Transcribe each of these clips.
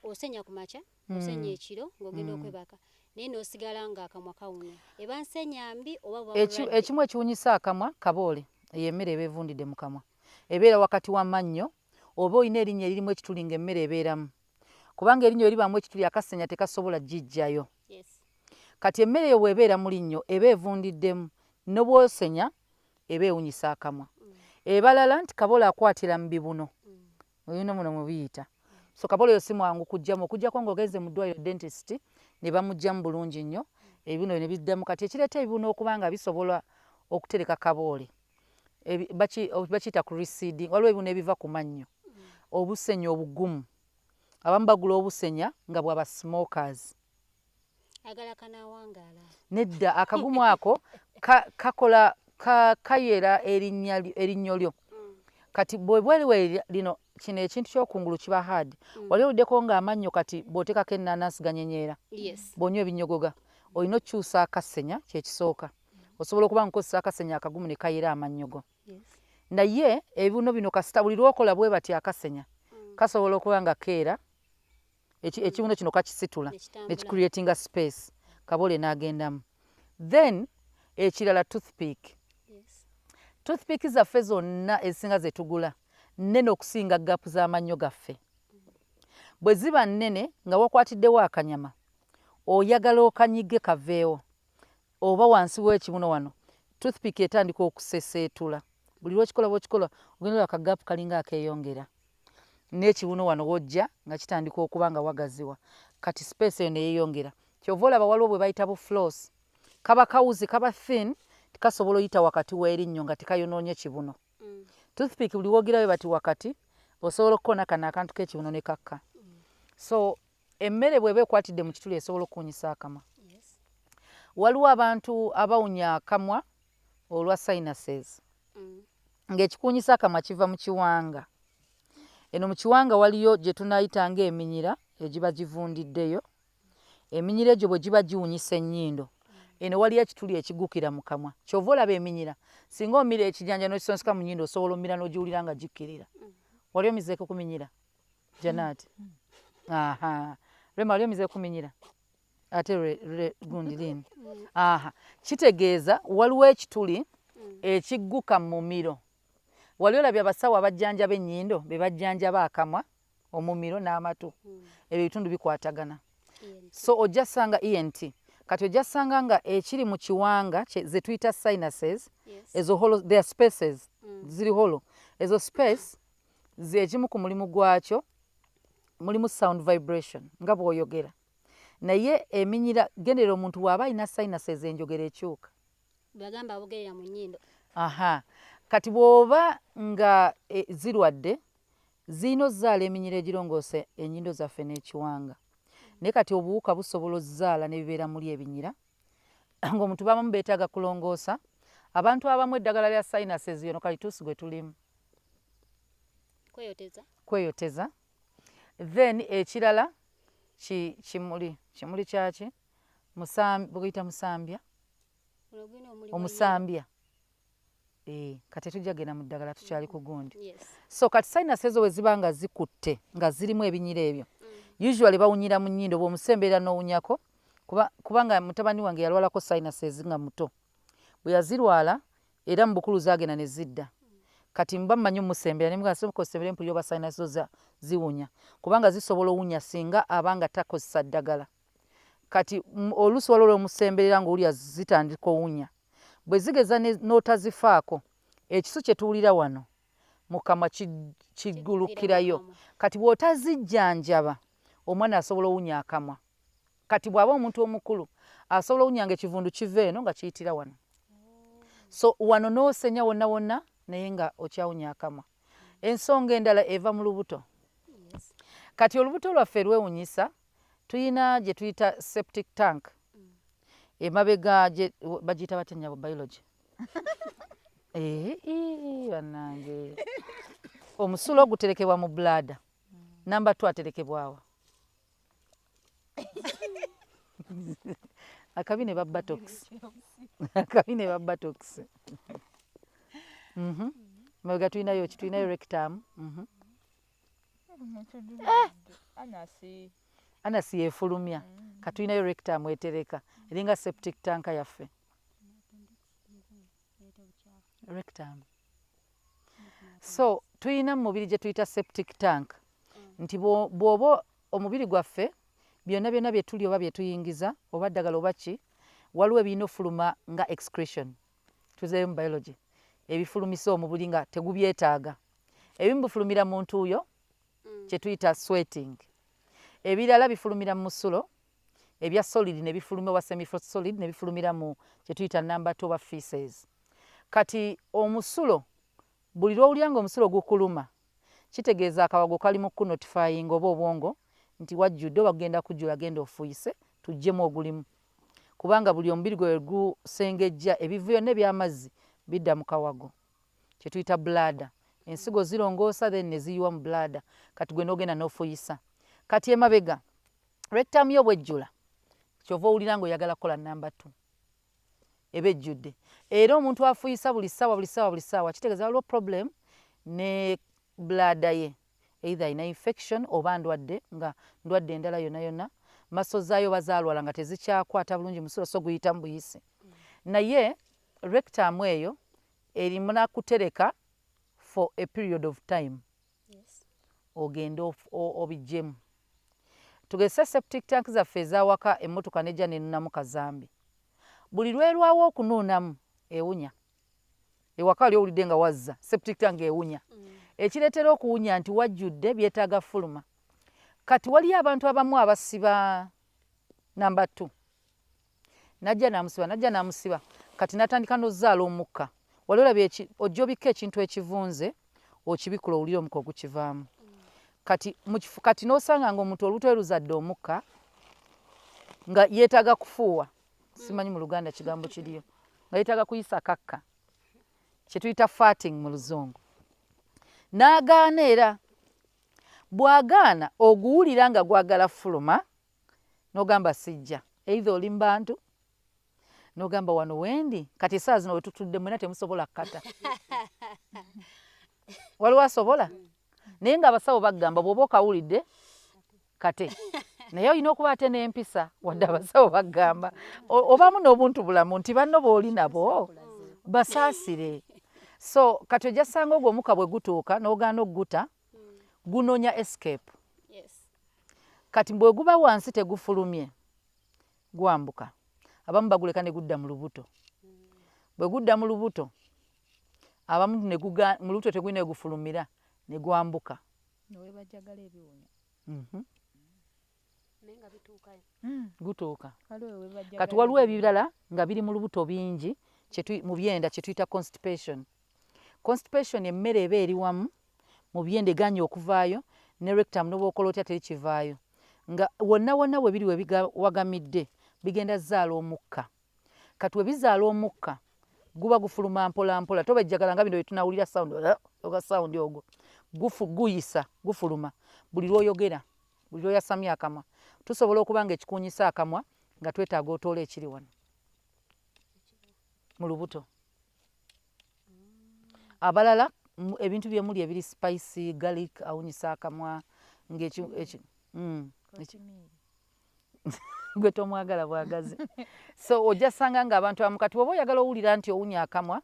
osenya ku makya osenya ekiro ng'ogenda okwebaka naye n'osigala ng'akamwa kawunya eba nsenya mbi oba bulwadde. Ekimu ekiwunyisa akamwa kaboole y'emmere eba evundidde mu kamwa ebeera wakati w'amannyo oba olina erinnya eririmu ekituli ng'emmere ebeeramu kubanga erinnya eribaamu ekituli akasenya tekasobola gijjayo. Kati emmere eyo bw'ebeera mu linnyo eba evundiddemu ne bw'osenya eba ewunyisa akamwa. Ebalala nti kaboole akwatira mu bibuno olina muno mu biyita so kaboole yo si mwangu kugjamu okuggyako ng'ogenze mu ddwaliro dentist ne bamugjamu bulungi nnyo ebibuno ne biddamu. Kati ekireeta ebibuno okuba nga bisobola okutereka kaboole bakiyita ku receding waliwo ebibuno ebiva ku mannyo obusenya obugumu abamu bagula obusenya nga bwaba smokers. Nedda akagumu ako kakola kayera erinnyo lyo. Kati bwebweliwe lino kino ekintu ky'okungulu kiba hard wali oluddeko ng'amannyo kati bw'oteekako ennaanansi ganyenyeera bw'onywa ebinyogoga olina okukyusa akasenya kyekisooka osobola okuba nkozesa akasenya akagumu ne kayera amannyo go. Naye ebibuno bino kasita buli lw'okola bwe bati akasenya kasobola okuba nga keera ekibuno kino kakisitula ne kicreatinga space kaboole n'agendamu. Then ekirala toothpick. Toothpick zaffe zonna ezisinga ze tugula nnene okusinga gaapu z'amannyo gaffe. Bwe ziba nnene nga wakwatiddewo akanyama oyagala okanyige kaveewo oba wansi w'ekibuno wano toothpick etandika okuseseetula buli lw'okikola bw'okikola ogenda akagaapu kalinga akeeyongera n'ekibuno wano wojja nga kitandika okuba nga wagaziwa kati space eyo neyeeyongera. Kyova olaba waliwo bwe bayita bu floss kaba kawuzi kaba thin kasobola oyita wakati w'erinnyo nga tekayonoonye kibuno. Toothpick buli wogirayo bati wakati osobola okukona kano akantu k'ekibuno ne kakka. So emmere bw'eba ekwatidde mu kituli esobola okuwunyisa akamwa. Waliwo abantu abawunya akamwa olwa sinuses ng'ekikuwunyisa akamwa kiva mu kiwanga. Eno mu kiwanga waliyo gye tunayita ng'eminyira egiba givundiddeyo. Eminyira egyo bwe giba giwunyisa ennyindo eno waliyo ekituli ekigukira mu kamwa. Kyova olaba eminyira singa omira ekijanja n'okisonseka mu nnyindo osobola omira n'ogiwulira nga gikkirira. Wali omizeeko ku minyira Janaati? Rema wali omizeeko ku minyira ate gundi lini? Kitegeeza waliwo ekituli ekigguka mu mumiro. Wali olabye abasawo abajjanjaba ennyindo be bajjanjaba akamwa omumiro n'amatu ebyo ebitundu bikwatagana. So ojja sanga ENT kati ojja sanga nga ekiri mu kiwanga ze tuyita sinuses ezo hollow their spaces ziri hollow ezo space ekimu ku mulimu gwakyo mulimu sound vibration nga bw'oyogera naye eminyira gendera omuntu bw'aba alina sinuses enjogera ekyuka bagamba abogerera mu nnyindo. Kati bw'oba nga zirwadde ziyina ozzaala eminyira egirongoose ennyindo zaffe n'ekiwanga. Naye kati obuwuka busobola ozzaala ne bibeera muli ebinyira ng'omuntu babamu beetaaga kulongoosa. Abantu abamu eddagala lya sinuses yono kalituusi gwe tulimu kweyoteza. Then ekirala kimuli kyaki bweyita musambya omusambya kati tujja genda mu ddagala tukyali ku gundi. So kati sinuses ezo bwe ziba nga zikutte nga zirimu ebinyira ebyo usually bawunyira mu nnyindo bw'omusemberera n'owunyako kubanga mutabani wange yalwalako sinuses nga muto bwe yazirwala era mu bukulu zaagenda ne zidda. Kati mba mmanyi omusembera nemukosembere mpulira oba sinuses zo ziwunya kubanga zisobola owunya singa abanga takozesa ddagala. Kati oluusi waliwo olw'omusemberera ng'owulira zitandika owunya bwe zigeza n'otazifaako ekisu kye tuwulira wano mu kamwa kiggulukirayo. Kati bw'otazijjanjaba omwana asobola owunya akamwa. Kati bw'aba omuntu omukulu asobola owunya nga ekivundu kiva eno nga kiyitira wano. So wano n'osenya wonna wonna naye nga okyawunya akamwa. Ensonga endala eva mu lubuto. Kati olubuto lwaffe lwewunyisa tuyina gye tuyita septic tank emabega bagiyita batya nnyabo biology bannange omusulo guterekebwa mu bladder namba 2 aterekebwawa akabi ne babbatox mabega tuyinayo rectum anasi efulumya katulinayo rectum etereka eringa septic tank yaffe rectum. So tulina mu mubiri gye tuyita septic tank nti bw'oba omubiri gwaffe byonna byonna bye tuli oba bye tuyingiza oba ddagala oba ki waliwo ebirina ofuluma nga excretion tuzeeyo mu biology ebifulumisa omubiri nga tegubyetaaga ebimu bifulumira mu ntuuyo kye tuyita sweating ebirala bifulumira mu musulo ebya solid ne bifulumira oba semi solid ne bifulumira mu kye tuyita number 2 oba feces. Kati omusulo buli lw'owulira nga omusulo gukuluma kitegeeza akawago kali mu kunotifying oba obwongo nti wajjudde oba kugenda kujjula genda ofuuyise tuggyemu ogulimu kubanga buli omubiri gwe gusengejja ebivuyo n'ebyamazzi bidda mu kawago kye tuyita bladder. Ensigo zirongoosa then ne ziyiwa mu bladder kati gwe n'ogenda n'ofuuyisa. Kati emabega rectum yo bwejjula kyova owulira ng'oyagala kukola number 2 eba ejjudde era omuntu afuuyisa buli ssaawa kitegeeza waliwo problem ne bladder ye either ayina infection oba ndwadde nga ndwadde endala yonna yonna maso zaayo bazaalwala nga tezikyakwata bulungi musulo so guyita mu buyisi naye rectum eyo erimu nakutereka for a period of time. Yes. Ogenda obijjemu tugese septic tank zaffe ezawaka emmotoka nejja nenuunamu kazambi buli lwerwawo okunuunamu ewunya ewaka ali owulidde nga wazza septic tank ewunya ekireetera okuwunya nti wajjudde byetaaga fuluma. Kati waliyo abantu abamu abasiba number 2 najja namusiba kati natandika n'ozzaala omukka wali olabye ojja obikka ekintu ekivunze okibikula owulire omukka ogukivaamu kati n'osanga ng'omuntu olubuto luzadde omukka nga yeetaaga kufuuwa simanyi mu Luganda kigambo kiriyo nga yeetaaga kuyisa kakka kye tuyita farting mu Luzungu n'agaana era bw'agaana oguwulira nga gwagala fuluma n'ogamba sijja either oli mu bantu n'ogamba wano wendi kati essaawa zino we tutudde mwena temusobola kkata waliwo asobola naye ng'abasawo bagamba bw'oba okawulidde kate naye olina okuba ate n'empisa wadde abasawo bagamba obaamu n'obuntu bulamu nti banno b'oli nabo basaasire. So kati ojja ssanga ogwo omukka bwe gutuuka n'ogaana okuguta gunoonya escape. Yes. Kati bwe guba wansi tegufulumye gwambuka abamu baguleka ne gudda mu lubuto bwe gudda mu lubuto abamu mu lubuto tegulina gufulumira ne gwambuka gutuuka. Kati waliwo ebirala nga biri mu lubuto bingi mu byenda kye tuyita constipation. Constipation emmere eba eri wamu mu byenda eganya okuvaayo ne rectum n'obwokola otya terikivaayo nga wonna wonna we biri we biwagamidde bigenda zaala omukka. Kati we bizaala omukka guba gufuluma mpola mpola toba ejjagala nga bino bye tunawulira sound ogwo guyisa gufuluma buli lw'oyogera buli lw'oyasamya akamwa tusobola okuba nga ekikuunyisa akamwa nga twetaaga otoola ekiri wano mu lubuto. Abalala ebintu bye muli ebiri spicy garlic awunyisa akamwa gwe tomwagala bwagazi. So ojja ssanga ng'abantu abamu kati oba oyagala owulira nti owunya akamwa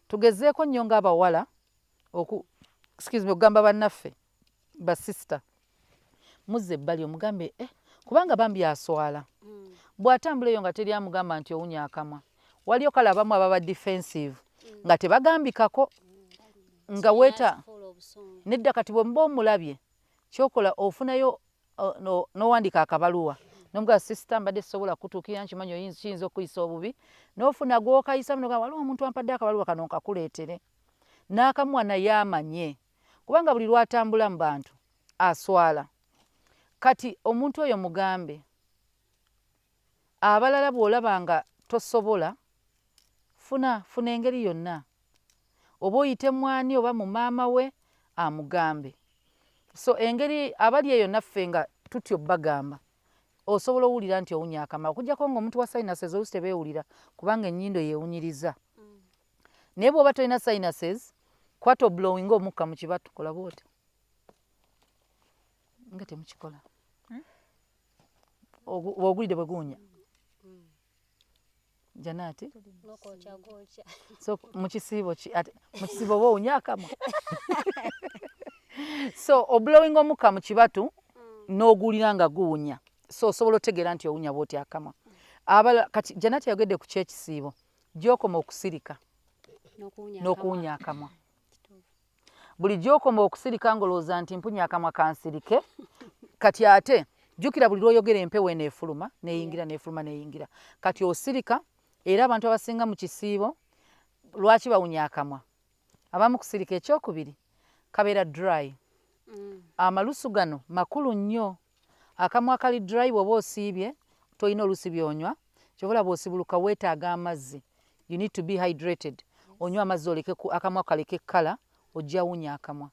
tugezeeko nnyo ng'abawala okugamba bannaffe basisita muzze ebbali omugambe kubanga bambi aswala bw'atambula eyo nga teri amugamba nti owunya akamwa waliyo kale abamu ababa defensive nga tebagambikako nga weta nedda kati bwe muba omulabye kyokola ofunayo n'owandiika akabaluwa n'omugamba sisita mbadde sobola kutuukira nkimanyi kiyinza okuyisa obubi n'ofuna gw'okayisa muno waliwo omuntu ampadde akabaluwa kano nkakuleetere n'akamwa naye amanye kubanga buli lwatambula mu bantu aswala. Kati omuntu oyo mugambe abalala bw'olaba nga tosobola funa engeri yonna oba oyite mwani oba mu maama we amugambe. So engeri abali eyo naffe nga tutyo bagamba osobola owulira nti owunya akamwa okuggyako ng'omuntu wa sinuses oluusi tebeewulira kubanga ennyindo yeewunyiriza naye bw'oba tolina sinuses kwata oblowing omukka mu kibatu kola bw'oti nga temukikola ogulide bwe guwunya Janati so mukisibo bo unya akamwa so oblowing omuka mu kibatu n'ogulira nga guwunya so osobola otegeera nti owunya bwoti akamwa abala kati Janati yagedde ku kyekisiibo gy'okoma okusirika n'okuwunya akamwa buli gy'okoma okusirika ng'olowooza nti mpunya akamwa kansirike kati ate jjukira buli lw'oyogera empewo eneefuluma neeyingira kati osirika era abantu abasinga mu kisiibo lwaki bawunya akamwa abamu kusirika ekyokubiri kabeera dry amalusu gano makulu nnyo akamwa akali dry bw'oba osiibye tolina olusi byonywa kyobola bw'osibuluka weetaaga amazzi you need to be hydrated onywa amazzi oleke akamwa kaleke kkala ojja wunya akamwa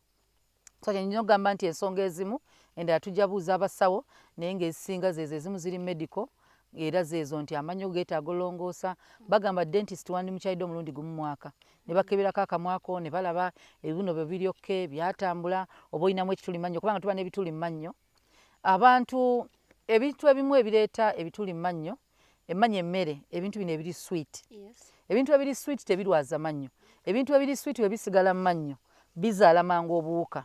so kyenyina okugamba nti ensonga ezimu endala tujja buuza abasawo naye ng'ezisinga zezo ezimu ziri medical era zeezo nti amannyo geetaaga olongoosa bagamba dentist wandimukyalidde omulundi gumu mwaka ne bakeberako akamwako ne balaba ebibuno bwe biryokke byatambula oba olinamu ekituli mannyo kubanga tuba n'ebituli mannyo abantu ebintu ebimu ebireeta ebituli mannyo emmannyo emmere ebintu bino ebiri sweet ebintu ebiri sweet tebirwaza mannyo ebintu ebiri sweet bwe bisigala mu mannyo bizaala mangu obuwuka